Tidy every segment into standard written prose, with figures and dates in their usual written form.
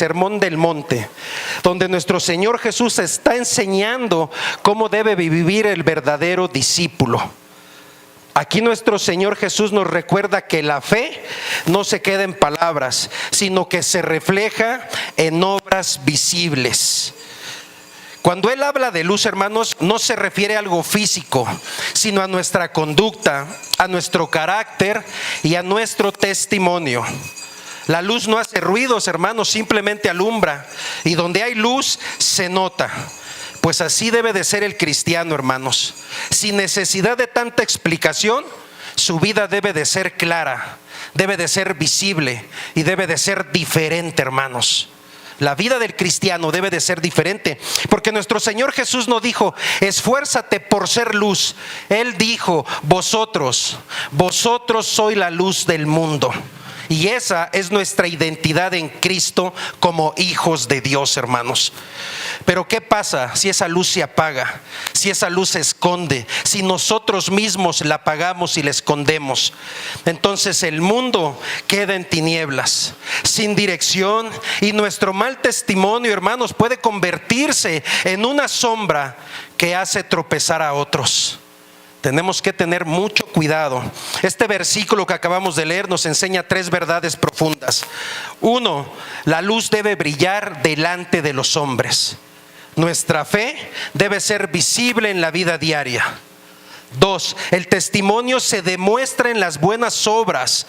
Sermón del Monte, donde nuestro Señor Jesús está enseñando cómo debe vivir el verdadero discípulo. Aquí nuestro Señor Jesús nos recuerda que la fe no se queda en palabras, sino que se refleja en obras visibles. Cuando Él habla de luz, hermanos, no se refiere a algo físico, sino a nuestra conducta, a nuestro carácter y a nuestro testimonio. La luz no hace ruidos, hermanos, simplemente alumbra. Y donde hay luz, se nota. Pues así debe de ser el cristiano, hermanos. Sin necesidad de tanta explicación, su vida debe de ser clara, debe de ser visible y debe de ser diferente, hermanos. La vida del cristiano debe de ser diferente, porque nuestro Señor Jesús no dijo: esfuérzate por ser luz. Él dijo: vosotros sois la luz del mundo. Y esa es nuestra identidad en Cristo como hijos de Dios, hermanos. Pero ¿qué pasa si esa luz se apaga? Si esa luz se esconde, si nosotros mismos la apagamos y la escondemos, entonces el mundo queda en tinieblas, sin dirección, y nuestro mal testimonio, hermanos, puede convertirse en una sombra que hace tropezar a otros. Tenemos que tener mucho cuidado. Este versículo que acabamos de leer nos enseña 3 verdades profundas. 1, la luz debe brillar delante de los hombres. Nuestra fe debe ser visible en la vida diaria. 2, el testimonio se demuestra en las buenas obras,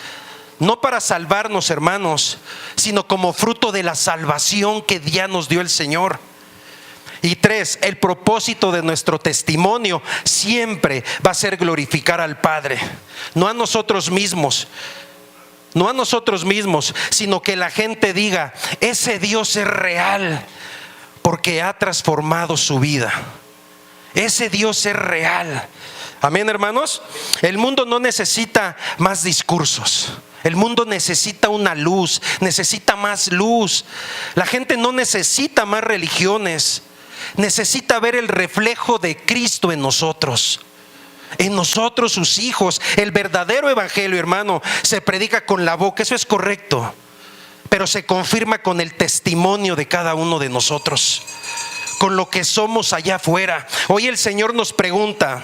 no para salvarnos, hermanos, sino como fruto de la salvación que ya nos dio el Señor. Y 3, el propósito de nuestro testimonio siempre va a ser glorificar al Padre, no a nosotros mismos, sino que la gente diga: ese Dios es real, porque ha transformado su vida. Ese Dios es real. Amén, hermanos. El mundo no necesita más discursos. El mundo necesita una luz, necesita más luz. La gente no necesita más religiones. Necesita ver el reflejo de Cristo en nosotros, sus hijos. El verdadero evangelio, hermano, se predica con la boca, eso es correcto, pero se confirma con el testimonio de cada uno de nosotros, con lo que somos allá afuera. Hoy el Señor nos pregunta: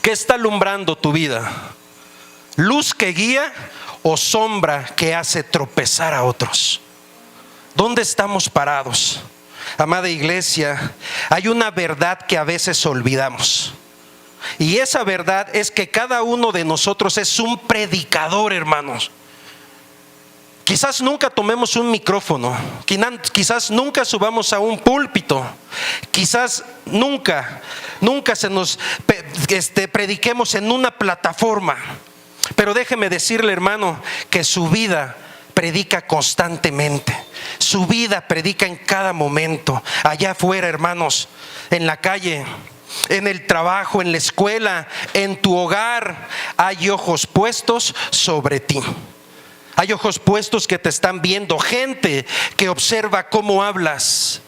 ¿qué está alumbrando tu vida? ¿Luz que guía o sombra que hace tropezar a otros? ¿Dónde estamos parados? Amada iglesia, hay una verdad que a veces olvidamos, y esa verdad es que cada uno de nosotros es un predicador, hermanos. Quizás nunca tomemos un micrófono, quizás nunca subamos a un púlpito, quizás nunca prediquemos en una plataforma, pero déjeme decirle, hermano, que su vida predica constantemente. Su vida predica en cada momento. Allá afuera, hermanos, en la calle, en el trabajo, en la escuela, en tu hogar, hay ojos puestos sobre ti. Hay ojos puestos que te están viendo. Gente que observa cómo hablas,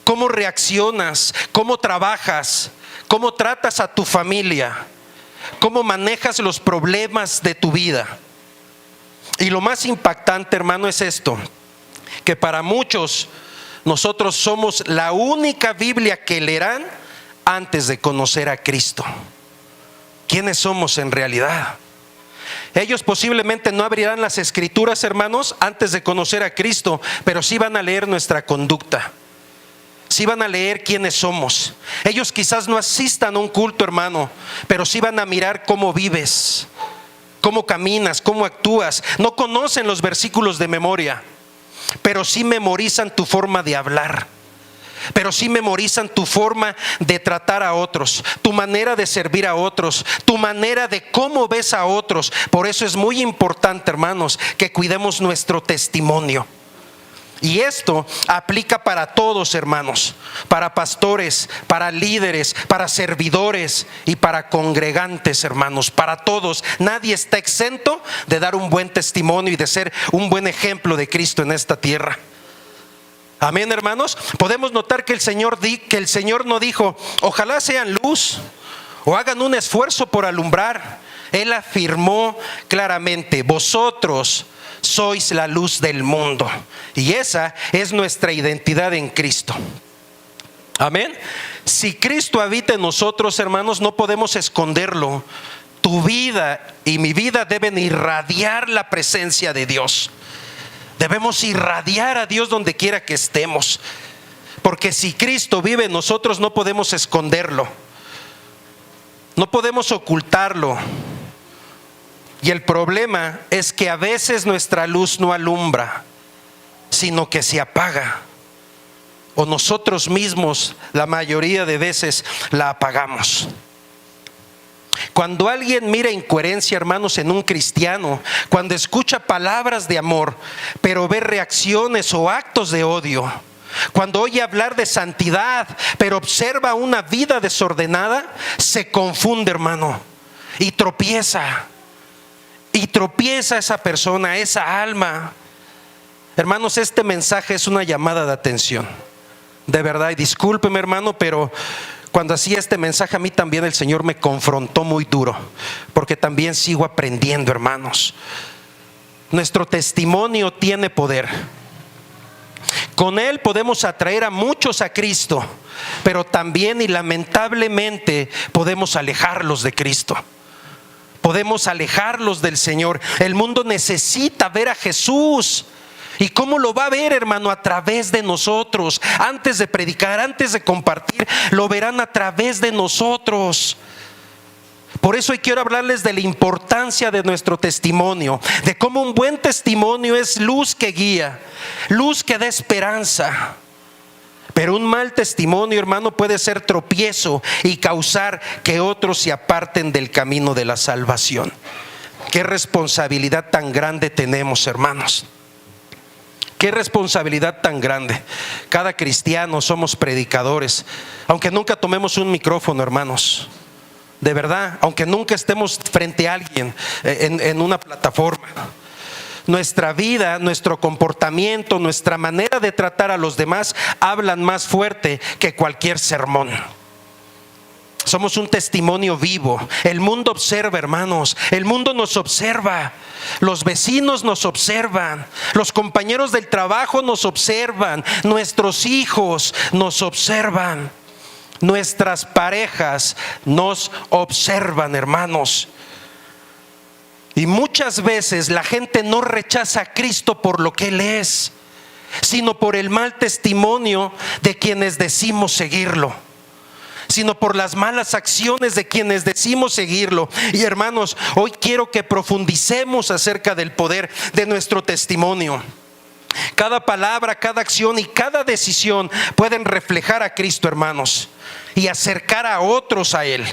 cómo reaccionas, cómo trabajas, cómo tratas a tu familia, cómo manejas los problemas de tu vida. Y lo más impactante, hermano, es esto: que para muchos nosotros somos la única Biblia que leerán antes de conocer a Cristo. ¿Quiénes somos en realidad? Ellos posiblemente no abrirán las escrituras, hermanos, antes de conocer a Cristo, pero sí van a leer nuestra conducta, sí van a leer quiénes somos. Ellos quizás no asistan a un culto, hermano, pero sí van a mirar cómo vives, cómo caminas, cómo actúas. No conocen los versículos de memoria, pero sí memorizan tu forma de hablar, pero sí memorizan tu forma de tratar a otros, tu manera de servir a otros, tu manera de cómo ves a otros. Por eso es muy importante, hermanos, que cuidemos nuestro testimonio. Y esto aplica para todos, hermanos, para pastores, para líderes, para servidores y para congregantes, hermanos, para todos. Nadie está exento de dar un buen testimonio y de ser un buen ejemplo de Cristo en esta tierra. Amén, hermanos. Podemos notar que el Señor no dijo: ojalá sean luz o hagan un esfuerzo por alumbrar. Él afirmó claramente: vosotros sois la luz del mundo. Y esa es nuestra identidad en Cristo. Amén. Si Cristo habita en nosotros, hermanos, no podemos esconderlo. Tu vida y mi vida deben irradiar la presencia de Dios. Debemos irradiar a Dios donde quiera que estemos. Porque si Cristo vive en nosotros, no podemos esconderlo. No podemos ocultarlo. Y el problema es que a veces nuestra luz no alumbra, sino que se apaga. O nosotros mismos, la mayoría de veces, la apagamos. Cuando alguien mira incoherencia, hermanos, en un cristiano, cuando escucha palabras de amor, pero ve reacciones o actos de odio, cuando oye hablar de santidad, pero observa una vida desordenada, se confunde, hermano, y tropieza. Y tropieza esa persona, esa alma. Hermanos, este mensaje es una llamada de atención. De verdad, y discúlpeme, hermano, pero cuando hacía este mensaje a mí también el Señor me confrontó muy duro, porque también sigo aprendiendo, hermanos. Nuestro testimonio tiene poder. Con él podemos atraer a muchos a Cristo, pero también y lamentablemente podemos alejarlos de Cristo. Podemos alejarlos del Señor. El mundo necesita ver a Jesús. ¿Y cómo lo va a ver, hermano? A través de nosotros. Antes de predicar, antes de compartir, lo verán a través de nosotros. Por eso hoy quiero hablarles de la importancia de nuestro testimonio, de cómo un buen testimonio es luz que guía, luz que da esperanza. Pero un mal testimonio, hermano, puede ser tropiezo y causar que otros se aparten del camino de la salvación. Qué responsabilidad tan grande tenemos, hermanos. Qué responsabilidad tan grande. Cada cristiano somos predicadores, aunque nunca tomemos un micrófono, hermanos. De verdad, aunque nunca estemos frente a alguien en una plataforma. Nuestra vida, nuestro comportamiento, nuestra manera de tratar a los demás hablan más fuerte que cualquier sermón. Somos un testimonio vivo. El mundo observa, hermanos. El mundo nos observa. Los vecinos nos observan. Los compañeros del trabajo nos observan. Nuestros hijos nos observan. Nuestras parejas nos observan, hermanos. Y muchas veces la gente no rechaza a Cristo por lo que Él es, sino por el mal testimonio de quienes decimos seguirlo, sino por las malas acciones de quienes decimos seguirlo. Y hermanos, hoy quiero que profundicemos acerca del poder de nuestro testimonio. Cada palabra, cada acción y cada decisión pueden reflejar a Cristo, hermanos, y acercar a otros a Él.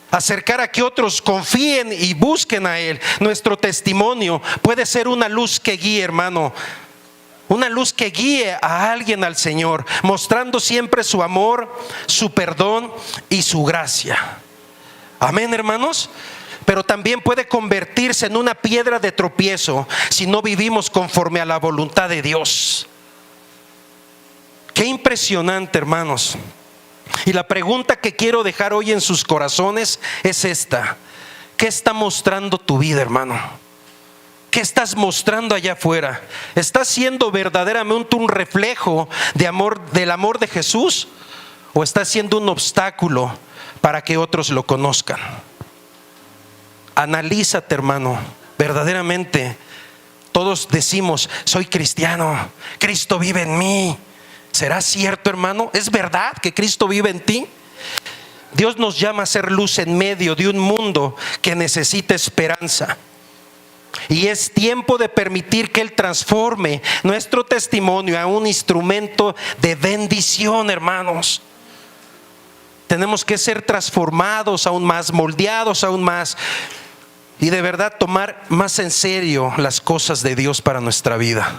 Acercar a que otros confíen y busquen a Él. Nuestro testimonio puede ser una luz que guíe, hermano. Una luz que guíe a alguien al Señor, mostrando siempre su amor, su perdón y su gracia. Amén, hermanos. Pero también puede convertirse en una piedra de tropiezo si no vivimos conforme a la voluntad de Dios. Qué impresionante, hermanos. Y la pregunta que quiero dejar hoy en sus corazones es esta: ¿qué está mostrando tu vida, hermano? ¿Qué estás mostrando allá afuera? ¿Estás siendo verdaderamente un reflejo de amor, del amor de Jesús? ¿O estás siendo un obstáculo para que otros lo conozcan? Analízate, hermano. Verdaderamente todos decimos: soy cristiano, Cristo vive en mí. ¿Será cierto, hermano? ¿Es verdad que Cristo vive en ti? Dios nos llama a ser luz en medio de un mundo que necesita esperanza. Y es tiempo de permitir que Él transforme nuestro testimonio a un instrumento de bendición, hermanos. Tenemos que ser transformados aún más, moldeados aún más, y de verdad tomar más en serio las cosas de Dios para nuestra vida.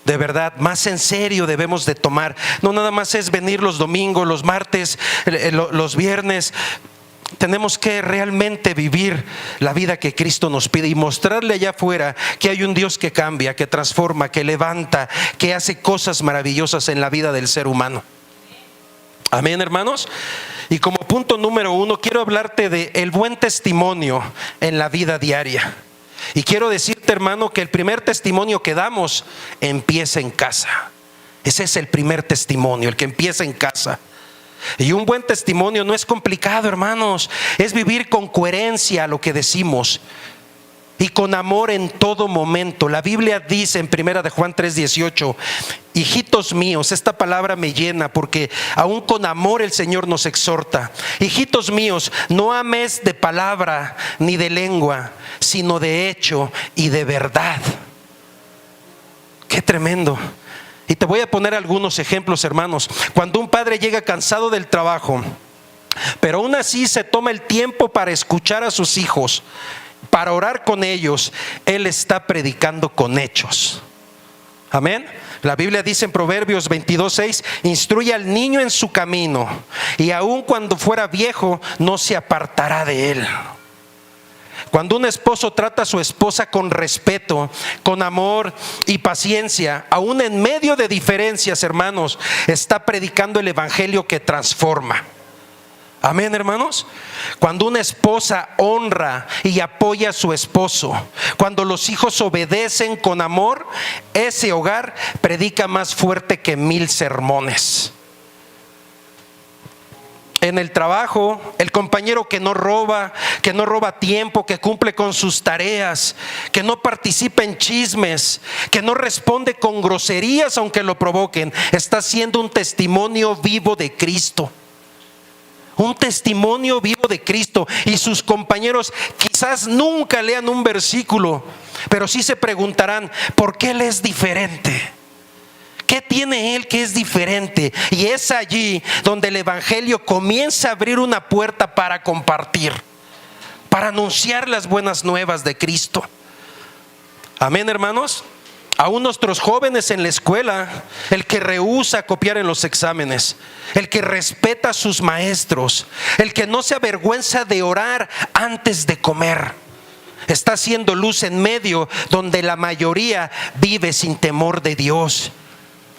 De verdad, más en serio debemos de tomar. No nada más es venir los domingos, los martes, los viernes. Tenemos que realmente vivir la vida que Cristo nos pide y mostrarle allá afuera que hay un Dios que cambia, que transforma, que levanta, que hace cosas maravillosas en la vida del ser humano. Amén, hermanos. Y como punto número 1, quiero hablarte de el buen testimonio en la vida diaria. Y quiero decirte, hermano, que el primer testimonio que damos empieza en casa. Ese es el primer testimonio, el que empieza en casa. Y un buen testimonio no es complicado, hermanos. Es vivir con coherencia lo que decimos y con amor en todo momento. La Biblia dice en 1 de Juan 3:18: hijitos míos, esta palabra me llena porque aún con amor el Señor nos exhorta. Hijitos míos, no améis de palabra ni de lengua, sino de hecho y de verdad. Qué tremendo. Y te voy a poner algunos ejemplos, hermanos. Cuando un padre llega cansado del trabajo, pero aún así se toma el tiempo para escuchar a sus hijos, para orar con ellos, él está predicando con hechos. Amén. La Biblia dice en Proverbios 22:6: instruye al niño en su camino, y aun cuando fuera viejo no se apartará de él. Cuando un esposo trata a su esposa con respeto, con amor y paciencia, aún en medio de diferencias, hermanos, está predicando el evangelio que transforma. Amén, hermanos. Cuando una esposa honra y apoya a su esposo, cuando los hijos obedecen con amor, ese hogar predica más fuerte que 1000 sermones. En el trabajo, el compañero que no roba tiempo, que cumple con sus tareas, que no participa en chismes, que no responde con groserías aunque lo provoquen, está siendo un testimonio vivo de Cristo. Un testimonio vivo de Cristo. Y sus compañeros quizás nunca lean un versículo, pero sí se preguntarán: ¿por qué él es diferente? ¿Qué tiene él que es diferente? Y es allí donde el evangelio comienza a abrir una puerta para compartir, para anunciar las buenas nuevas de Cristo. Amén, hermanos. Aún nuestros jóvenes en la escuela, el que rehúsa copiar en los exámenes, el que respeta a sus maestros, el que no se avergüenza de orar antes de comer, está haciendo luz en medio donde la mayoría vive sin temor de Dios.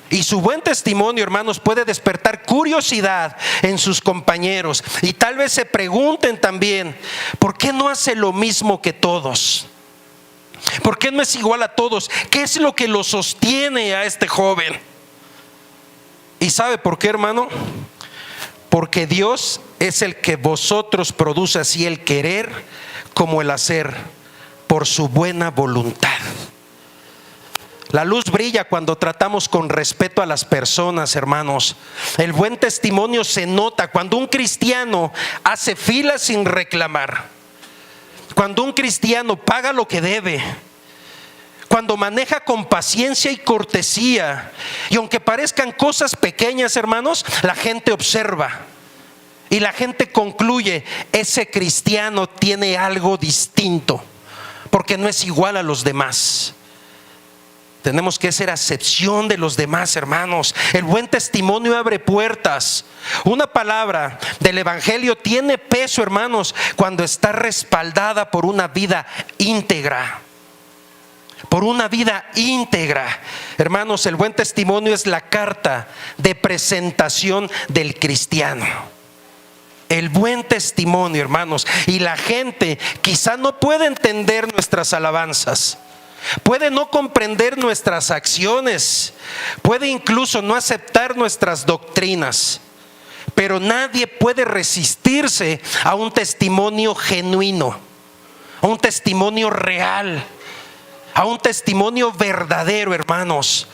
Y su buen testimonio, hermanos, puede despertar curiosidad en sus compañeros. Y tal vez se pregunten también: ¿por qué no hace lo mismo que todos? ¿Por qué no es igual a todos? ¿Qué es lo que lo sostiene a este joven? ¿Y sabe por qué, hermano? Porque Dios es el que vosotros produce así el querer como el hacer por su buena voluntad. La luz brilla cuando tratamos con respeto a las personas, hermanos. El buen testimonio se nota cuando un cristiano hace fila sin reclamar, cuando un cristiano paga lo que debe, cuando maneja con paciencia y cortesía. Y aunque parezcan cosas pequeñas, hermanos, la gente observa y la gente concluye: ese cristiano tiene algo distinto, porque no es igual a los demás. Tenemos que ser acepción de los demás, hermanos. El buen testimonio abre puertas. Una palabra del evangelio tiene peso, hermanos, cuando está respaldada por una vida íntegra. Por una vida íntegra. Hermanos, el buen testimonio es la carta de presentación del cristiano. El buen testimonio, hermanos. Y la gente quizá no puede entender nuestras alabanzas, puede no comprender nuestras acciones, puede incluso no aceptar nuestras doctrinas, pero nadie puede resistirse a un testimonio genuino, a un testimonio real, a un testimonio verdadero, hermanos.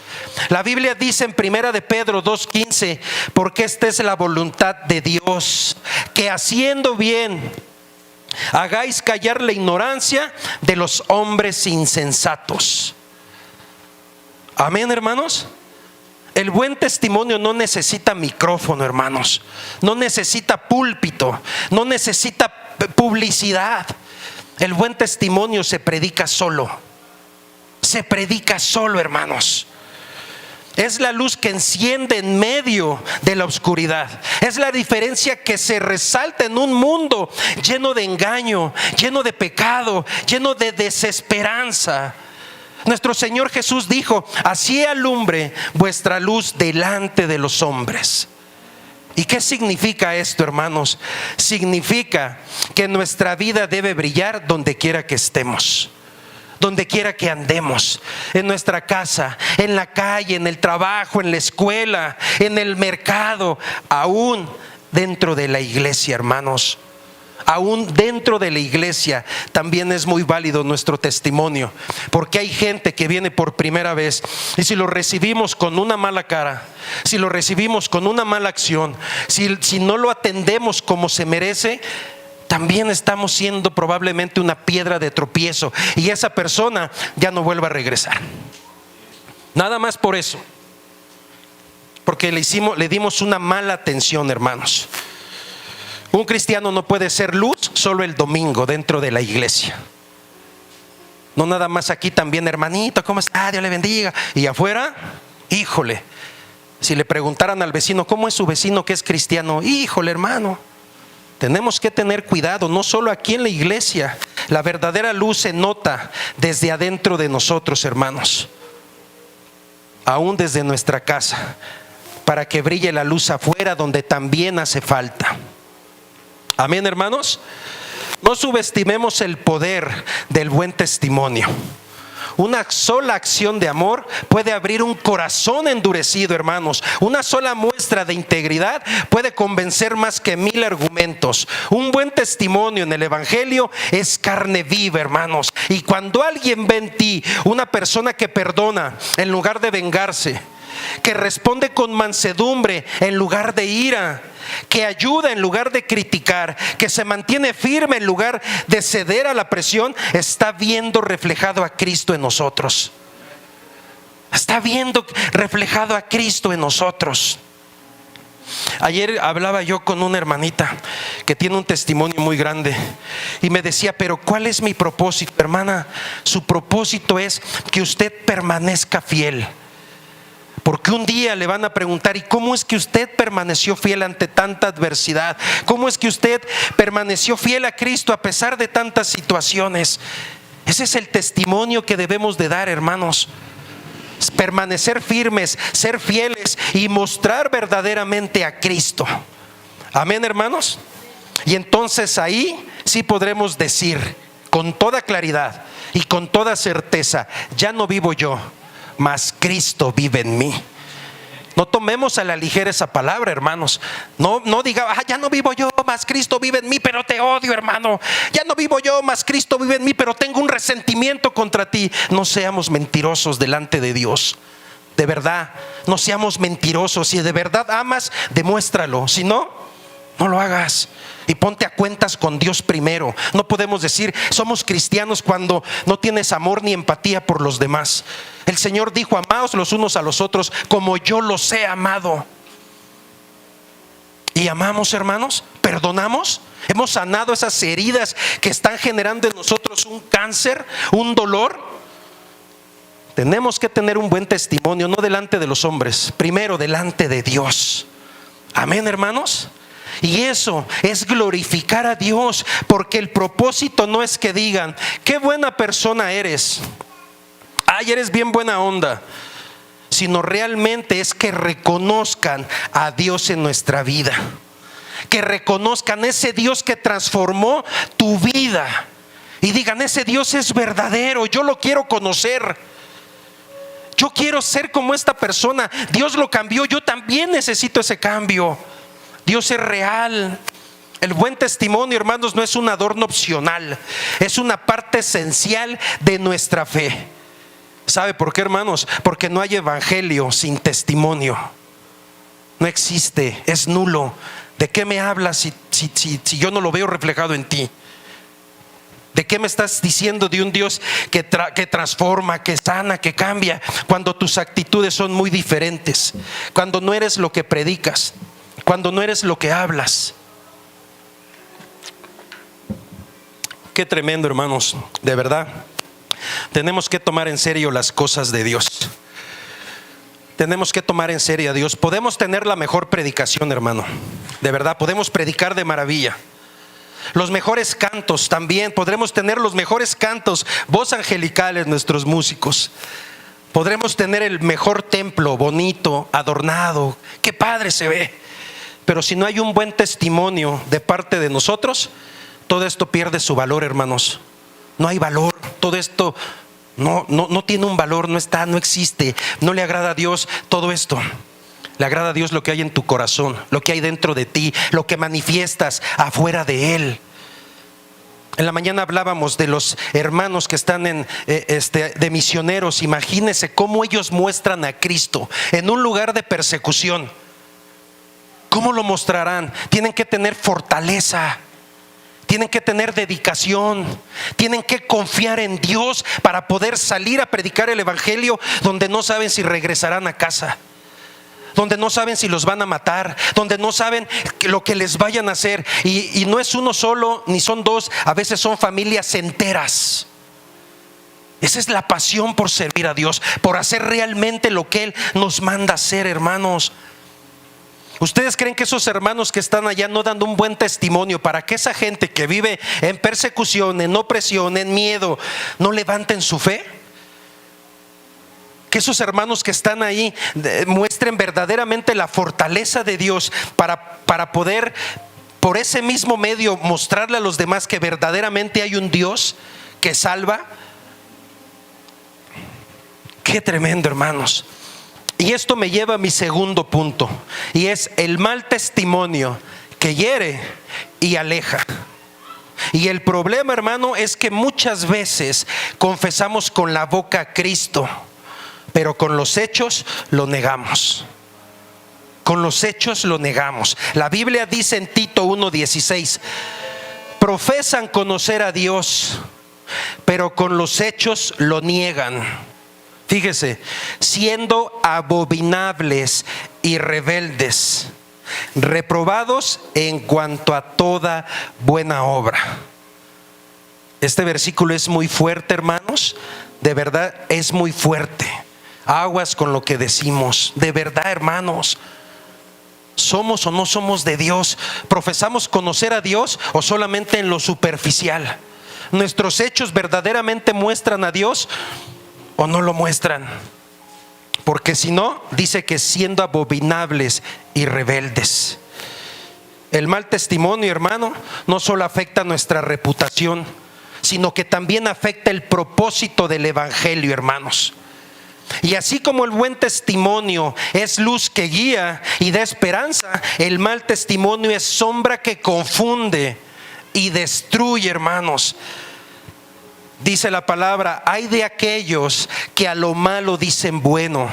La Biblia dice en 1 de Pedro 2:15: porque esta es la voluntad de Dios, que haciendo bien hagáis callar la ignorancia de los hombres insensatos. Amén, hermanos. El buen testimonio no necesita micrófono, hermanos. No necesita púlpito, no necesita publicidad. El buen testimonio se predica solo. Se predica solo, hermanos. Es la luz que enciende en medio de la oscuridad. Es la diferencia que se resalta en un mundo lleno de engaño, lleno de pecado, lleno de desesperanza. Nuestro Señor Jesús dijo: así alumbre vuestra luz delante de los hombres. ¿Y qué significa esto, hermanos? Significa que nuestra vida debe brillar donde quiera que estemos. donde quiera que andemos, en nuestra casa, en la calle, en el trabajo, en la escuela, en el mercado, aún dentro de la iglesia, hermanos. Aún dentro de la iglesia también es muy válido nuestro testimonio, porque hay gente que viene por primera vez, y si lo recibimos con una mala cara, si lo recibimos con una mala acción, si no lo atendemos como se merece, también estamos siendo probablemente una piedra de tropiezo, y esa persona ya no vuelve a regresar. Nada más por eso, porque le dimos una mala atención, hermanos. Un cristiano no puede ser luz solo el domingo dentro de la iglesia. No nada más aquí, también, hermanito, ¿cómo está? Dios le bendiga. Y afuera, híjole, si le preguntaran al vecino, ¿cómo es su vecino que es cristiano? Híjole, hermano, tenemos que tener cuidado, no solo aquí en la iglesia. La verdadera luz se nota desde adentro de nosotros, hermanos, aún desde nuestra casa, para que brille la luz afuera donde también hace falta. Amén, hermanos. No subestimemos el poder del buen testimonio. Una sola acción de amor puede abrir un corazón endurecido, hermanos. Una sola muestra de integridad puede convencer más que 1000 argumentos. Un buen testimonio en el evangelio es carne viva, hermanos. Y cuando alguien ve en ti una persona que perdona en lugar de vengarse, que responde con mansedumbre en lugar de ira, que ayuda en lugar de criticar, que se mantiene firme en lugar de ceder a la presión, está viendo reflejado a Cristo en nosotros. Está viendo reflejado a Cristo en nosotros. Ayer hablaba yo con una hermanita que tiene un testimonio muy grande y me decía, pero ¿cuál es mi propósito, hermana? Su propósito es que usted permanezca fiel. Porque un día le van a preguntar, ¿y cómo es que usted permaneció fiel ante tanta adversidad? ¿Cómo es que usted permaneció fiel a Cristo a pesar de tantas situaciones? Ese es el testimonio que debemos de dar, hermanos. Permanecer firmes, ser fieles y mostrar verdaderamente a Cristo. Amén, hermanos. Y entonces ahí sí podremos decir con toda claridad y con toda certeza, ya no vivo yo, mas Cristo vive en mí. No tomemos a la ligera esa palabra, hermanos. No diga, ya no vivo yo, mas Cristo vive en mí, pero te odio, hermano. Ya no vivo yo, mas Cristo vive en mí, pero tengo un resentimiento contra ti. No seamos mentirosos delante de Dios. De verdad, no seamos mentirosos. Si de verdad amas, demuéstralo. Si no, no lo hagas. Y ponte a cuentas con Dios primero. No podemos decir somos cristianos cuando no tienes amor ni empatía por los demás. El Señor dijo, amaos los unos a los otros como yo los he amado. Y amamos, hermanos, perdonamos, hemos sanado esas heridas que están generando en nosotros un cáncer, un dolor. Tenemos que tener un buen testimonio, no delante de los hombres, primero delante de Dios. Amén, hermanos. Y eso es glorificar a Dios, porque el propósito no es que digan, qué buena persona eres, ay, eres bien buena onda, sino realmente es que reconozcan a Dios en nuestra vida, que reconozcan ese Dios que transformó tu vida y digan, ese Dios es verdadero, yo lo quiero conocer, yo quiero ser como esta persona, Dios lo cambió, yo también necesito ese cambio. Dios es real. El buen testimonio, hermanos, no es un adorno opcional, es una parte esencial de nuestra fe. ¿Sabe por qué, hermanos? Porque no hay evangelio sin testimonio. No existe, es nulo. ¿De qué me hablas si yo no lo veo reflejado en ti? ¿De qué me estás diciendo de un Dios que transforma, que sana, que cambia, cuando tus actitudes son muy diferentes, cuando no eres lo que predicas, cuando no eres lo que hablas? Qué tremendo, hermanos, de verdad. Tenemos que tomar en serio las cosas de Dios. Tenemos que tomar en serio a Dios. Podemos tener la mejor predicación, hermano, de verdad, podemos predicar de maravilla. Los mejores cantos también, podremos tener los mejores cantos, voz angelicales, nuestros músicos. Podremos tener el mejor templo, bonito, adornado, qué padre se ve. Pero si no hay un buen testimonio de parte de nosotros, todo esto pierde su valor, hermanos. No hay valor, todo esto no tiene un valor, no está, no existe, no le agrada a Dios todo esto. Le agrada a Dios lo que hay en tu corazón, lo que hay dentro de ti, lo que manifiestas afuera de Él. En la mañana hablábamos de los hermanos que están de misioneros. Imagínense cómo ellos muestran a Cristo en un lugar de persecución. ¿Cómo lo mostrarán? Tienen que tener fortaleza, tienen que tener dedicación, tienen que confiar en Dios para poder salir a predicar el evangelio donde no saben si regresarán a casa, donde no saben si los van a matar, donde no saben lo que les vayan a hacer. Y no es uno solo, ni son dos, a veces son familias enteras. Esa es la pasión por servir a Dios, por hacer realmente lo que Él nos manda hacer, hermanos. ¿Ustedes creen que esos hermanos que están allá no dando un buen testimonio para que esa gente que vive en persecución, en opresión, en miedo, no levanten su fe? Que esos hermanos que están ahí muestren verdaderamente la fortaleza de Dios para poder, por ese mismo medio, mostrarle a los demás que verdaderamente hay un Dios que salva. Qué tremendo, hermanos. Y esto me lleva a mi segundo punto, y es el mal testimonio que hiere y aleja. Y el problema, hermano, es que muchas veces confesamos con la boca a Cristo, pero con los hechos lo negamos. Con los hechos lo negamos. La Biblia dice en Tito 1:16: profesan conocer a Dios, pero con los hechos lo niegan. Fíjese, siendo abominables y rebeldes, reprobados en cuanto a toda buena obra. Este versículo es muy fuerte, hermanos. De verdad es muy fuerte. Aguas con lo que decimos. De verdad, hermanos, ¿somos o no somos de Dios? ¿Profesamos conocer a Dios o solamente en lo superficial? ¿Nuestros hechos verdaderamente muestran a Dios o no lo muestran? Porque si no, dice que siendo abominables y rebeldes. El mal testimonio, hermano, no solo afecta nuestra reputación, sino que también afecta el propósito del evangelio, hermanos. Y así como el buen testimonio es luz que guía y da esperanza, el mal testimonio es sombra que confunde y destruye, hermanos. Dice la palabra: hay de aquellos que a lo malo dicen bueno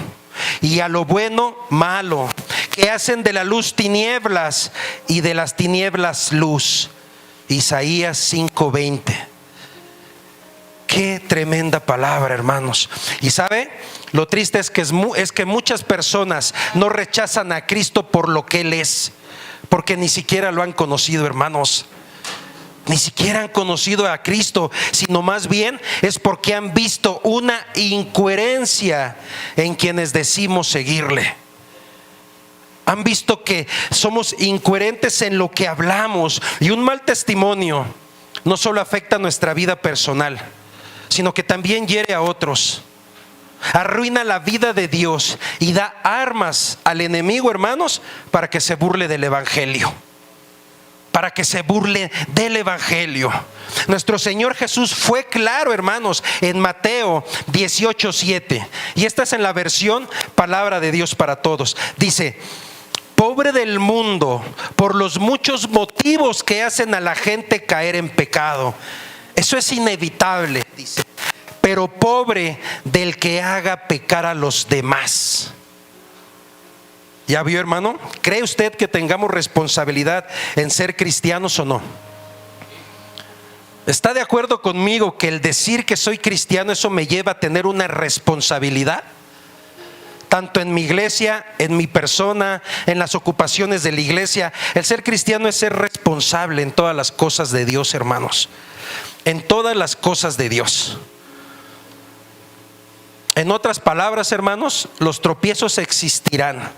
y a lo bueno malo, que hacen de la luz tinieblas y de las tinieblas luz. Isaías 5:20. Qué tremenda palabra, hermanos. Y sabe, lo triste es que muchas personas no rechazan a Cristo por lo que Él es, porque ni siquiera lo han conocido, hermanos. Ni siquiera han conocido a Cristo, sino más bien es porque han visto una incoherencia en quienes decimos seguirle. Han visto que somos incoherentes en lo que hablamos. Y un mal testimonio no solo afecta nuestra vida personal, sino que también hiere a otros. Arruina la vida de Dios y da armas al enemigo, hermanos, para que se burle del evangelio. Para que se burle del evangelio. Nuestro Señor Jesús fue claro, hermanos, en Mateo 18:7. Y esta es en la versión Palabra de Dios para Todos. Dice: pobre del mundo por los muchos motivos que hacen a la gente caer en pecado. Eso es inevitable, dice. Pero pobre del que haga pecar a los demás. ¿Ya vio, hermano? ¿Cree usted que tengamos responsabilidad en ser cristianos o no? ¿Está de acuerdo conmigo que el decir que soy cristiano, eso me lleva a tener una responsabilidad? Tanto en mi iglesia, en mi persona, en las ocupaciones de la iglesia. El ser cristiano es ser responsable en todas las cosas de Dios, hermanos. En todas las cosas de Dios. En otras palabras, hermanos, los tropiezos existirán.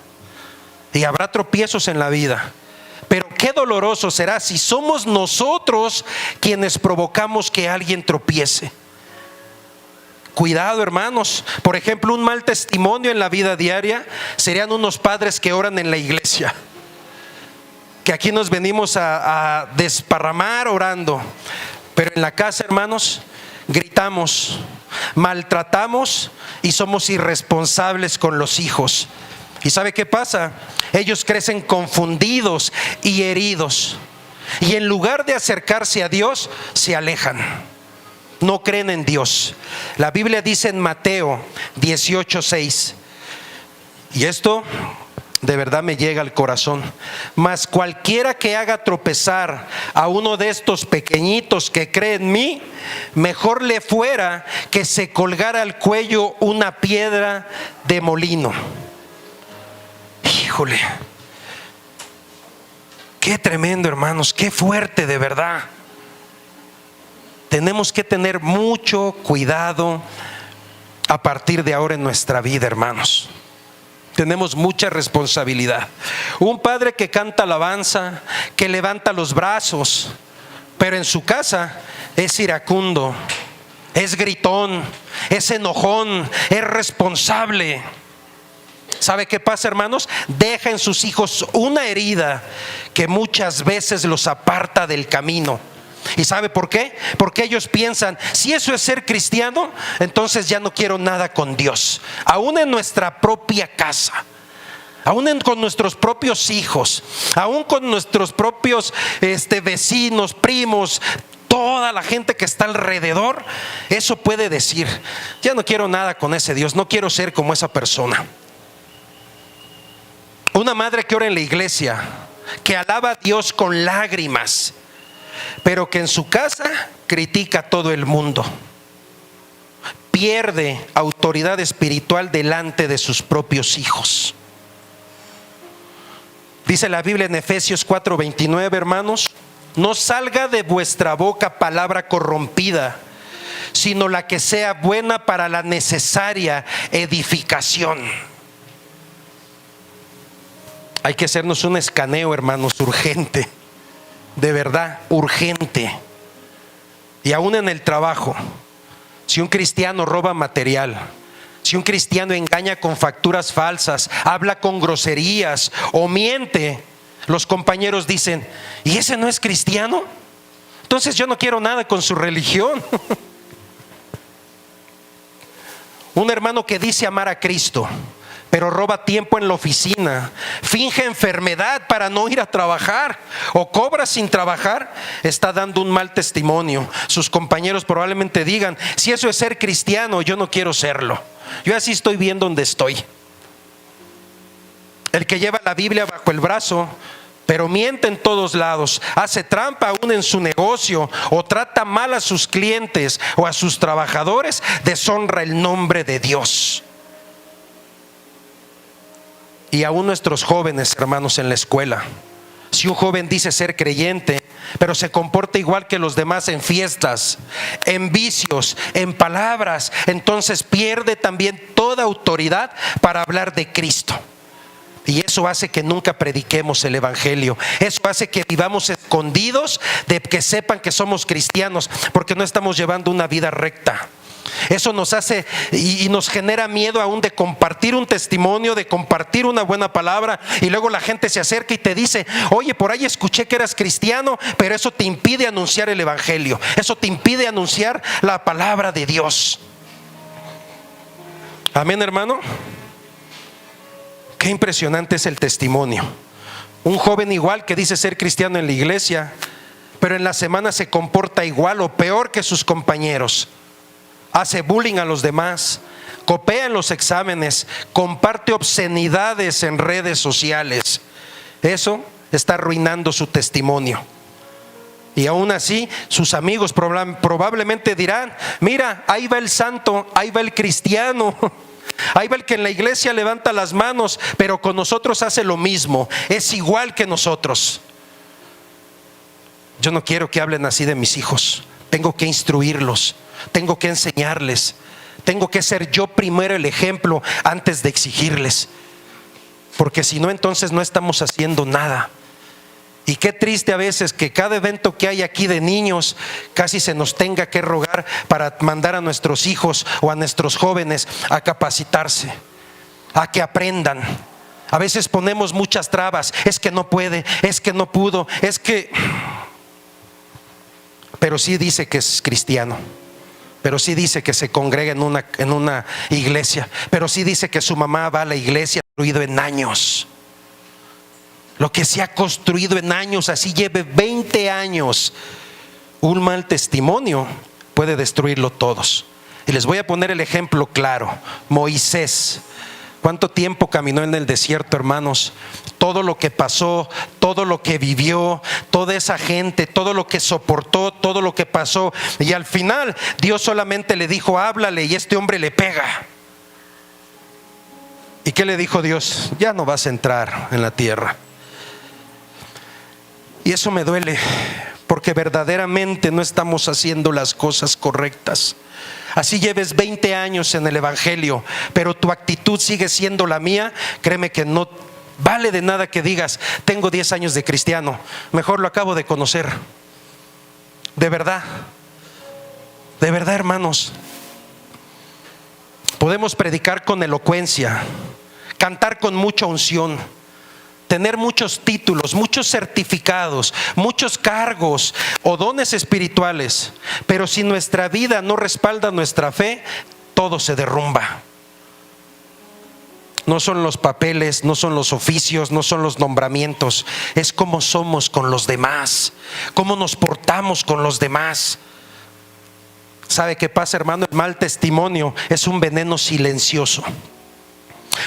Y habrá tropiezos en la vida. Pero qué doloroso será si somos nosotros quienes provocamos que alguien tropiece. Cuidado, hermanos. Por ejemplo, un mal testimonio en la vida diaria serían unos padres que oran en la iglesia, que aquí nos venimos a desparramar orando, pero en la casa, hermanos, gritamos, maltratamos y somos irresponsables con los hijos. ¿Y sabe qué pasa? Ellos crecen confundidos y heridos, y en lugar de acercarse a Dios, se alejan. No creen en Dios. La Biblia dice en Mateo 18:6, y esto de verdad me llega al corazón: mas cualquiera que haga tropezar a uno de estos pequeñitos que cree en mí, mejor le fuera que se colgara al cuello una piedra de molino. Híjole, qué tremendo, hermanos, qué fuerte, de verdad. Tenemos que tener mucho cuidado a partir de ahora en nuestra vida, hermanos. Tenemos mucha responsabilidad. Un padre que canta alabanza, que levanta los brazos, pero en su casa es iracundo, es gritón, es enojón, es responsable. ¿Sabe qué pasa, hermanos? Deja en sus hijos una herida que muchas veces los aparta del camino. ¿Y sabe por qué? Porque ellos piensan: si eso es ser cristiano, entonces ya no quiero nada con Dios. Aún en nuestra propia casa, aún con nuestros propios hijos, aún con nuestros propios vecinos, primos, toda la gente que está alrededor, eso puede decir: ya no quiero nada con ese Dios, no quiero ser como esa persona. Una madre que ora en la iglesia, que alaba a Dios con lágrimas, pero que en su casa critica a todo el mundo, pierde autoridad espiritual delante de sus propios hijos. Dice la Biblia en Efesios 4:29, hermanos: no salga de vuestra boca palabra corrompida, sino la que sea buena para la necesaria edificación. Hay que hacernos un escaneo, hermanos, urgente, de verdad, urgente. Y aún en el trabajo, si un cristiano roba material, si un cristiano engaña con facturas falsas, habla con groserías o miente, los compañeros dicen: ¿y ese no es cristiano? Entonces yo no quiero nada con su religión. Un hermano que dice amar a Cristo, pero roba tiempo en la oficina, finge enfermedad para no ir a trabajar, o cobra sin trabajar, está dando un mal testimonio. Sus compañeros probablemente digan: si eso es ser cristiano, yo no quiero serlo. Yo así estoy bien donde estoy. El que lleva la Biblia bajo el brazo, pero miente en todos lados, hace trampa aún en su negocio, o trata mal a sus clientes o a sus trabajadores, deshonra el nombre de Dios. Y aún nuestros jóvenes, hermanos, en la escuela, si un joven dice ser creyente, pero se comporta igual que los demás en fiestas, en vicios, en palabras, entonces pierde también toda autoridad para hablar de Cristo. Y eso hace que nunca prediquemos el evangelio. Eso hace que vivamos escondidos de que sepan que somos cristianos, porque no estamos llevando una vida recta. Eso nos hace y nos genera miedo aún de compartir un testimonio, de compartir una buena palabra, y luego la gente se acerca y te dice: oye, por ahí escuché que eras cristiano, pero eso te impide anunciar el evangelio, eso te impide anunciar la palabra de Dios. Amén, hermano. Qué impresionante es el testimonio. Un joven igual que dice ser cristiano en la iglesia, pero en la semana se comporta igual o peor que sus compañeros. Hace bullying a los demás, copia en los exámenes, comparte obscenidades en redes sociales. Eso está arruinando su testimonio. Y aún así sus amigos probablemente dirán: mira, ahí va el santo, ahí va el cristiano, ahí va el que en la iglesia levanta las manos, pero con nosotros hace lo mismo, es igual que nosotros. Yo no quiero que hablen así de mis hijos. Tengo que instruirlos, tengo que enseñarles, tengo que ser yo primero el ejemplo antes de exigirles, porque si no, entonces no estamos haciendo nada. Y qué triste a veces que cada evento que hay aquí de niños casi se nos tenga que rogar para mandar a nuestros hijos o a nuestros jóvenes a capacitarse, a que aprendan. A veces ponemos muchas trabas: es que no puede, es que no pudo, es que... Pero sí dice que es cristiano. pero sí dice que se congrega en una iglesia, pero sí dice que su mamá va a la iglesia construido en años. Lo que se ha construido en años, así lleve 20 años, un mal testimonio puede destruirlo todos. Y les voy a poner el ejemplo claro. Moisés, ¿cuánto tiempo caminó en el desierto, hermanos? Todo lo que pasó, todo lo que vivió, toda esa gente, todo lo que soportó, todo lo que pasó. Y al final Dios solamente le dijo: háblale, y este hombre le pega. ¿Y qué le dijo Dios? Ya no vas a entrar en la tierra. Y eso me duele, porque verdaderamente no estamos haciendo las cosas correctas. Así lleves 20 años en el evangelio, pero tu actitud sigue siendo la mía, créeme que no vale de nada que digas: tengo 10 años de cristiano, mejor lo acabo de conocer. De verdad, hermanos, podemos predicar con elocuencia, cantar con mucha unción, tener muchos títulos, muchos certificados, muchos cargos o dones espirituales, pero si nuestra vida no respalda nuestra fe, todo se derrumba. No son los papeles, no son los oficios, no son los nombramientos, es cómo somos con los demás, cómo nos portamos con los demás. ¿Sabe qué pasa, hermano? El mal testimonio es un veneno silencioso,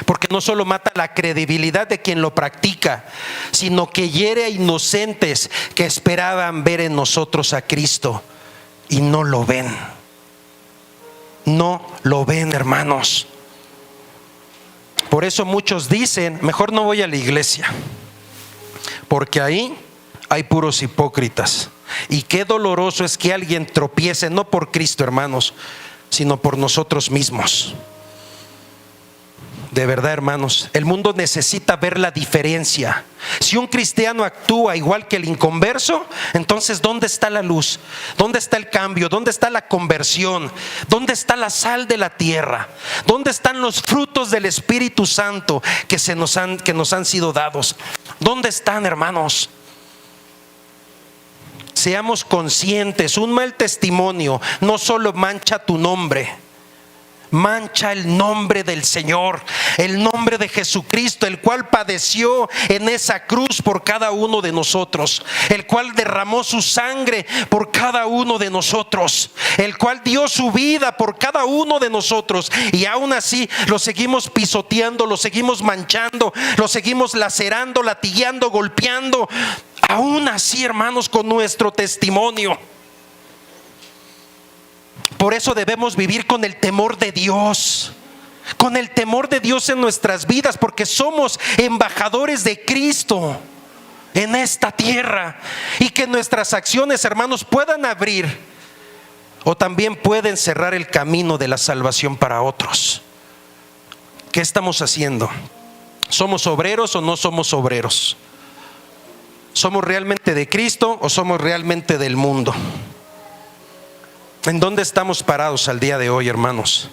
porque no solo mata la credibilidad de quien lo practica, sino que hiere a inocentes que esperaban ver en nosotros a Cristo y no lo ven. No lo ven, hermanos. Por eso muchos dicen: mejor no voy a la iglesia, porque ahí hay puros hipócritas. Y qué doloroso es que alguien tropiece, no por Cristo, hermanos, sino por nosotros mismos. De verdad, hermanos, el mundo necesita ver la diferencia. Si un cristiano actúa igual que el inconverso, entonces ¿dónde está la luz? ¿Dónde está el cambio? ¿Dónde está la conversión? ¿Dónde está la sal de la tierra? ¿Dónde están los frutos del Espíritu Santo que nos han sido dados? ¿Dónde están, hermanos? Seamos conscientes, un mal testimonio no solo mancha tu nombre, mancha el nombre del Señor, el nombre de Jesucristo, el cual padeció en esa cruz por cada uno de nosotros, el cual derramó su sangre por cada uno de nosotros, el cual dio su vida por cada uno de nosotros, y aún así lo seguimos pisoteando, lo seguimos manchando, lo seguimos lacerando, latigueando, golpeando, aún así, hermanos, con nuestro testimonio. Por eso debemos vivir con el temor de Dios, con el temor de Dios en nuestras vidas, porque somos embajadores de Cristo en esta tierra, y que nuestras acciones, hermanos, puedan abrir o también pueden cerrar el camino de la salvación para otros. ¿Qué estamos haciendo? ¿Somos obreros o no somos obreros? ¿Somos realmente de Cristo o somos realmente del mundo? ¿En dónde estamos parados al día de hoy, hermanos?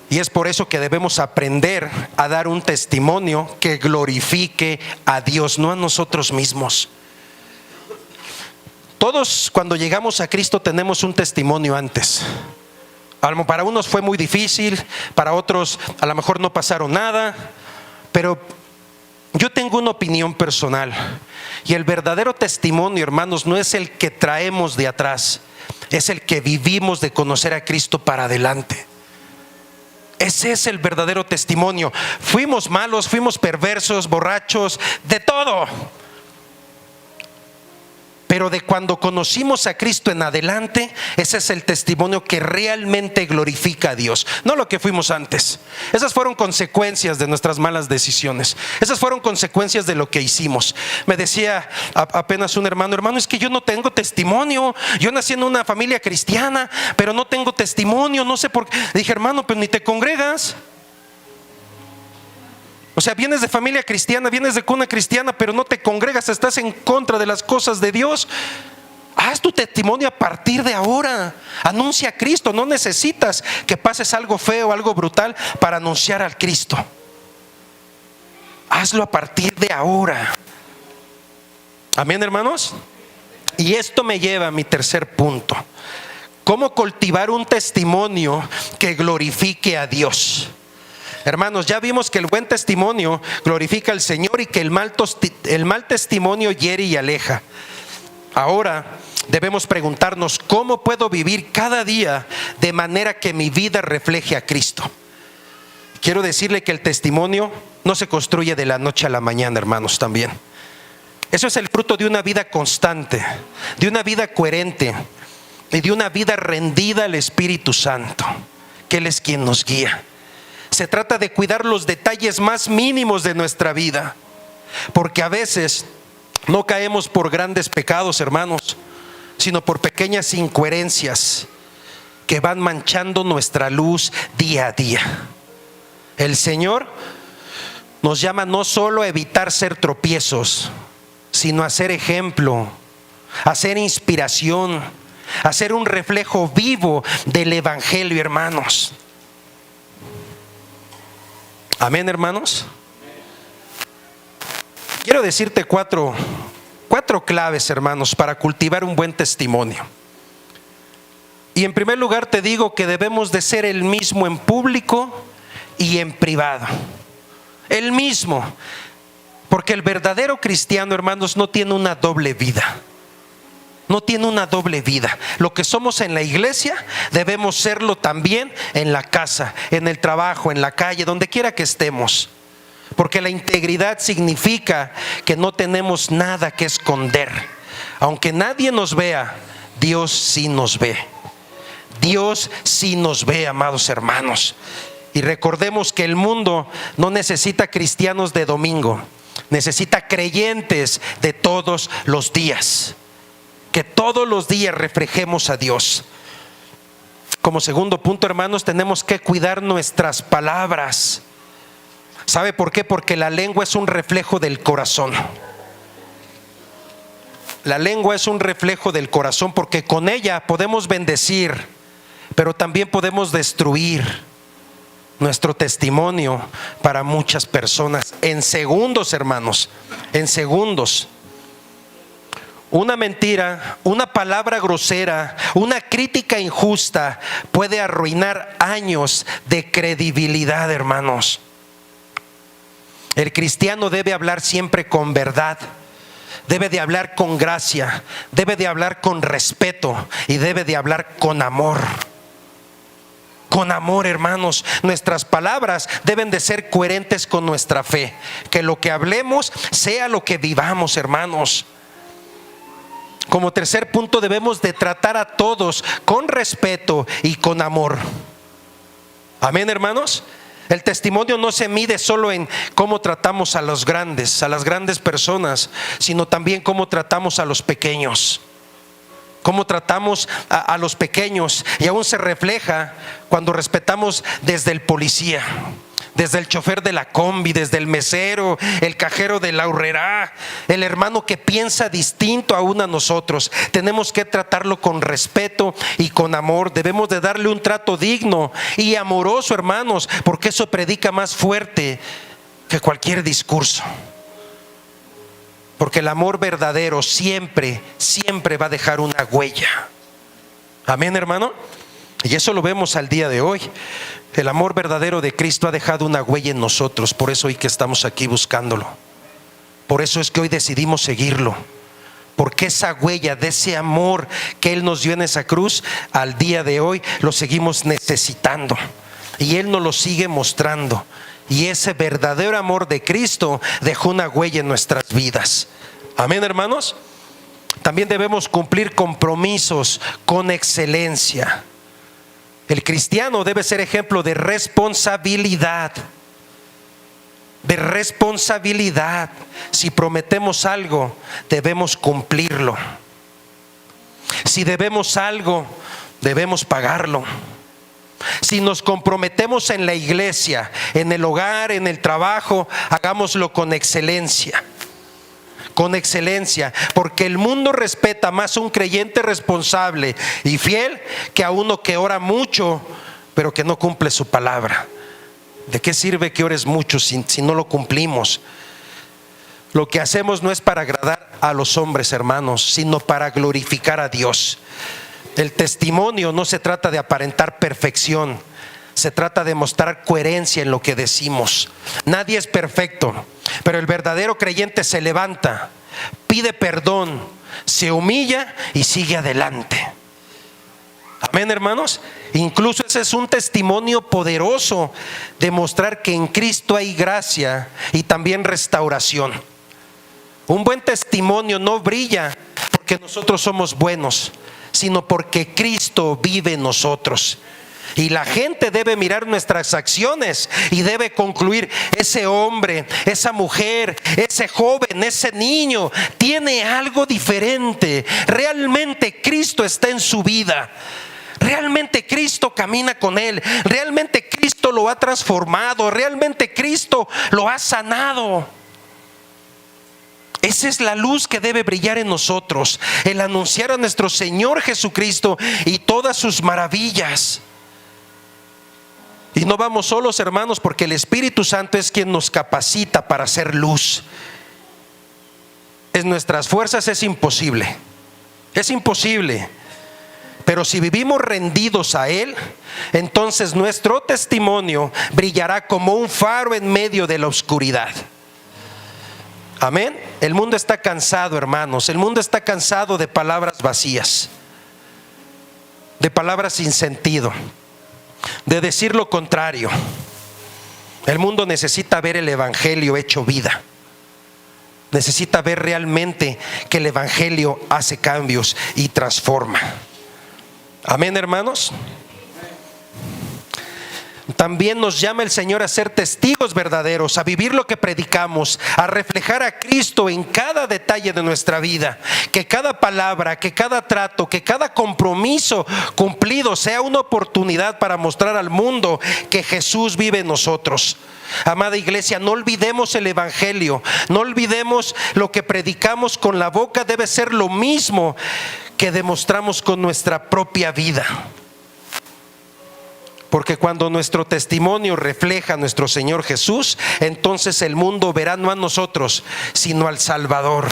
Y es por eso que debemos aprender a dar un testimonio que glorifique a Dios, no a nosotros mismos. Todos, cuando llegamos a Cristo, tenemos un testimonio antes. Para unos fue muy difícil, para otros a lo mejor no pasaron nada, pero yo tengo una opinión personal, y el verdadero testimonio, hermanos, no es el que traemos de atrás, es el que vivimos de conocer a Cristo para adelante. Ese es el verdadero testimonio. Fuimos malos, fuimos perversos, borrachos, de todo, pero de cuando conocimos a Cristo en adelante, ese es el testimonio que realmente glorifica a Dios, no lo que fuimos antes. Esas fueron consecuencias de nuestras malas decisiones, esas fueron consecuencias de lo que hicimos. Me decía apenas un hermano: es que yo no tengo testimonio, yo nací en una familia cristiana, pero no tengo testimonio, no sé por qué. Le dije: hermano, pero ni te congregas. O sea, vienes de familia cristiana, vienes de cuna cristiana, pero no te congregas, estás en contra de las cosas de Dios. Haz tu testimonio a partir de ahora. Anuncia a Cristo. No necesitas que pases algo feo, algo brutal para anunciar al Cristo. Hazlo a partir de ahora. Amén, hermanos. Y esto me lleva a mi tercer punto. ¿Cómo cultivar un testimonio que glorifique a Dios? Hermanos, ya vimos que el buen testimonio glorifica al Señor y que el mal testimonio hiere y aleja. Ahora debemos preguntarnos, ¿cómo puedo vivir cada día de manera que mi vida refleje a Cristo? Quiero decirle que el testimonio no se construye de la noche a la mañana, hermanos, también. Eso es el fruto de una vida constante, de una vida coherente y de una vida rendida al Espíritu Santo, que Él es quien nos guía. Se trata de cuidar los detalles más mínimos de nuestra vida, porque a veces no caemos por grandes pecados, hermanos, sino por pequeñas incoherencias que van manchando nuestra luz día a día. El Señor nos llama no solo a evitar ser tropiezos, sino a ser ejemplo, a ser inspiración, a ser un reflejo vivo del Evangelio, hermanos. Amén, hermanos. Quiero decirte cuatro claves, hermanos, para cultivar un buen testimonio. Y en primer lugar te digo que debemos de ser el mismo en público y en privado. El mismo. Porque el verdadero cristiano, hermanos, no tiene una doble vida. No tiene una doble vida. Lo que somos en la iglesia debemos serlo también en la casa, en el trabajo, en la calle, donde quiera que estemos. Porque la integridad significa que no tenemos nada que esconder. Aunque nadie nos vea, Dios sí nos ve. Dios sí nos ve, amados hermanos. Y recordemos que el mundo no necesita cristianos de domingo, necesita creyentes de todos los días. Que todos los días reflejemos a Dios. Como segundo punto, hermanos, tenemos que cuidar nuestras palabras. ¿Sabe por qué? Porque la lengua es un reflejo del corazón. La lengua es un reflejo del corazón, porque con ella podemos bendecir, pero también podemos destruir nuestro testimonio para muchas personas. En segundos, hermanos, en segundos. Una mentira, una palabra grosera, una crítica injusta puede arruinar años de credibilidad, hermanos. El cristiano debe hablar siempre con verdad, debe de hablar con gracia, debe de hablar con respeto y debe de hablar con amor. Con amor, hermanos. Nuestras palabras deben de ser coherentes con nuestra fe. Que lo que hablemos sea lo que vivamos, hermanos. Como tercer punto, debemos de tratar a todos con respeto y con amor. Amén, hermanos. El testimonio no se mide solo en cómo tratamos a los grandes, a las grandes personas, sino también cómo tratamos a los pequeños. Cómo tratamos a los pequeños. Y aún se refleja cuando respetamos desde el policía, desde el chofer de la combi, desde el mesero, el cajero de la horrera, el hermano que piensa distinto aún a nosotros. Tenemos que tratarlo con respeto y con amor. Debemos de darle un trato digno y amoroso, hermanos, porque eso predica más fuerte que cualquier discurso. Porque el amor verdadero siempre, siempre va a dejar una huella. Amén, hermano. Y eso lo vemos al día de hoy. El amor verdadero de Cristo ha dejado una huella en nosotros. Por eso hoy que estamos aquí buscándolo. Por eso es que hoy decidimos seguirlo. Porque esa huella de ese amor que Él nos dio en esa cruz, al día de hoy lo seguimos necesitando. Y Él nos lo sigue mostrando. Y ese verdadero amor de Cristo dejó una huella en nuestras vidas. Amén, hermanos. También debemos cumplir compromisos con excelencia. El cristiano debe ser ejemplo de responsabilidad. De responsabilidad. Si prometemos algo, debemos cumplirlo. Si debemos algo, debemos pagarlo. Si nos comprometemos en la iglesia, en el hogar, en el trabajo, hagámoslo con excelencia. Con excelencia, porque el mundo respeta más a un creyente responsable y fiel que a uno que ora mucho, pero que no cumple su palabra. ¿De qué sirve que ores mucho si no lo cumplimos? Lo que hacemos no es para agradar a los hombres, hermanos, sino para glorificar a Dios. El testimonio no se trata de aparentar perfección, se trata de mostrar coherencia en lo que decimos. Nadie es perfecto, pero el verdadero creyente se levanta, pide perdón, se humilla y sigue adelante. Amén, hermanos. Incluso ese es un testimonio poderoso de mostrar que en Cristo hay gracia y también restauración. Un buen testimonio no brilla porque nosotros somos buenos, sino porque Cristo vive en nosotros. Y la gente debe mirar nuestras acciones y debe concluir: ese hombre, esa mujer, ese joven, ese niño tiene algo diferente. Realmente Cristo está en su vida. Realmente Cristo camina con él. Realmente Cristo lo ha transformado. Realmente Cristo lo ha sanado. Esa es la luz que debe brillar en nosotros, el anunciar a nuestro Señor Jesucristo y todas sus maravillas. Y no vamos solos, hermanos, porque el Espíritu Santo es quien nos capacita para hacer luz. En nuestras fuerzas es imposible. Es imposible. Pero si vivimos rendidos a Él, entonces nuestro testimonio brillará como un faro en medio de la oscuridad. Amén. El mundo está cansado, hermanos. El mundo está cansado de palabras vacías, de palabras sin sentido, de decir lo contrario. El mundo necesita ver el Evangelio hecho vida. Necesita ver realmente que el Evangelio hace cambios y transforma. Amén, hermanos. También nos llama el Señor a ser testigos verdaderos, a vivir lo que predicamos, a reflejar a Cristo en cada detalle de nuestra vida. Que cada palabra, que cada trato, que cada compromiso cumplido sea una oportunidad para mostrar al mundo que Jesús vive en nosotros. Amada iglesia, no olvidemos el Evangelio, no olvidemos lo que predicamos con la boca. Debe ser lo mismo que demostramos con nuestra propia vida. Porque cuando nuestro testimonio refleja a nuestro Señor Jesús, entonces el mundo verá no a nosotros, sino al Salvador,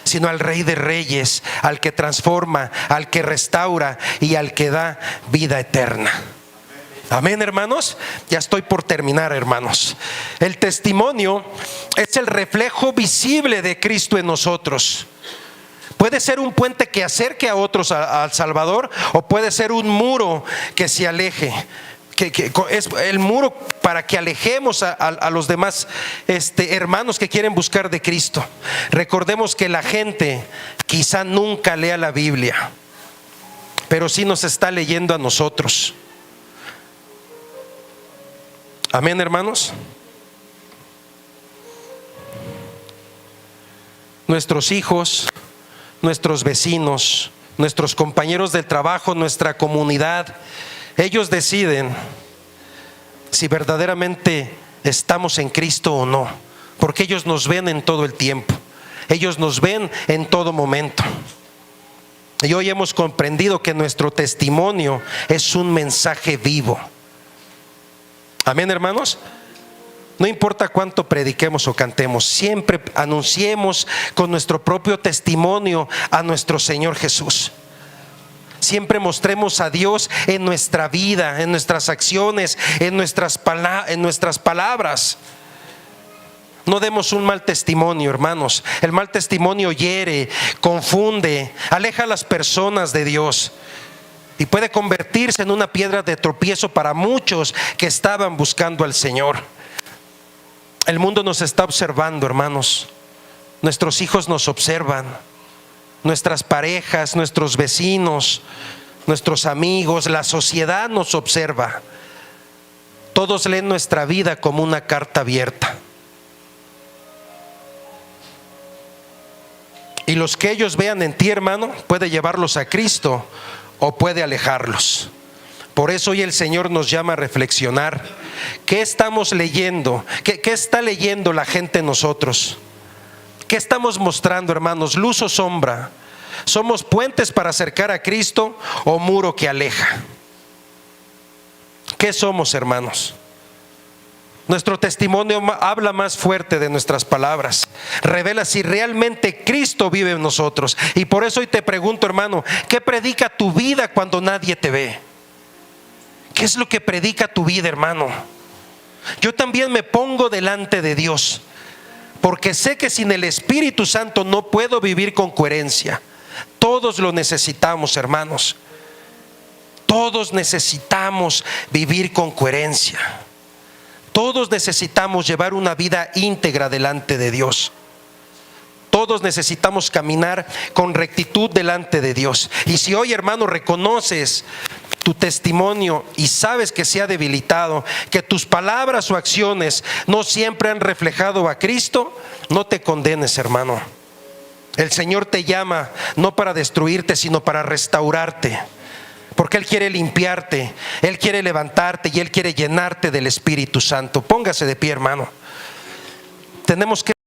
sino al Rey de Reyes, al que transforma, al que restaura y al que da vida eterna. Amén, hermanos. Ya estoy por terminar, hermanos. El testimonio es el reflejo visible de Cristo en nosotros. Puede ser un puente que acerque a otros al Salvador, o puede ser un muro que se aleje, que es el muro para que alejemos a los demás hermanos que quieren buscar de Cristo. Recordemos que la gente quizá nunca lea la Biblia, pero sí nos está leyendo a nosotros. Amén, hermanos. Nuestros hijos, nuestros vecinos, nuestros compañeros del trabajo, nuestra comunidad, ellos deciden si verdaderamente estamos en Cristo o no, porque ellos nos ven en todo el tiempo, ellos nos ven en todo momento. Y hoy hemos comprendido que nuestro testimonio es un mensaje vivo. Amén, hermanos. No importa cuánto prediquemos o cantemos, siempre anunciemos con nuestro propio testimonio a nuestro Señor Jesús. Siempre mostremos a Dios en nuestra vida, en nuestras acciones, en nuestras palabras. No demos un mal testimonio, hermanos. El mal testimonio hiere, confunde, aleja a las personas de Dios y puede convertirse en una piedra de tropiezo para muchos que estaban buscando al Señor. El mundo nos está observando, hermanos. Nuestros hijos nos observan, nuestras parejas, nuestros vecinos, nuestros amigos, la sociedad nos observa. Todos leen nuestra vida como una carta abierta. Y los que ellos vean en ti, hermano, puede llevarlos a Cristo o puede alejarlos. Por eso hoy el Señor nos llama a reflexionar. ¿Qué estamos leyendo? ¿Qué está leyendo la gente en nosotros? ¿Qué estamos mostrando, hermanos? ¿Luz o sombra? ¿Somos puentes para acercar a Cristo o muro que aleja? ¿Qué somos, hermanos? Nuestro testimonio habla más fuerte de nuestras palabras. Revela si realmente Cristo vive en nosotros. Y por eso hoy te pregunto, hermano, ¿qué predica tu vida cuando nadie te ve? ¿Qué es lo que predica tu vida, hermano? Yo también me pongo delante de Dios, porque sé que sin el Espíritu Santo no puedo vivir con coherencia. Todos lo necesitamos, hermanos. Todos necesitamos vivir con coherencia. Todos necesitamos llevar una vida íntegra delante de Dios. Todos necesitamos caminar con rectitud delante de Dios. Y si hoy, hermano, reconoces tu testimonio y sabes que se ha debilitado, que tus palabras o acciones no siempre han reflejado a Cristo, no te condenes, hermano. El Señor te llama no para destruirte, sino para restaurarte. Porque Él quiere limpiarte, Él quiere levantarte y Él quiere llenarte del Espíritu Santo. Póngase de pie, hermano. Tenemos que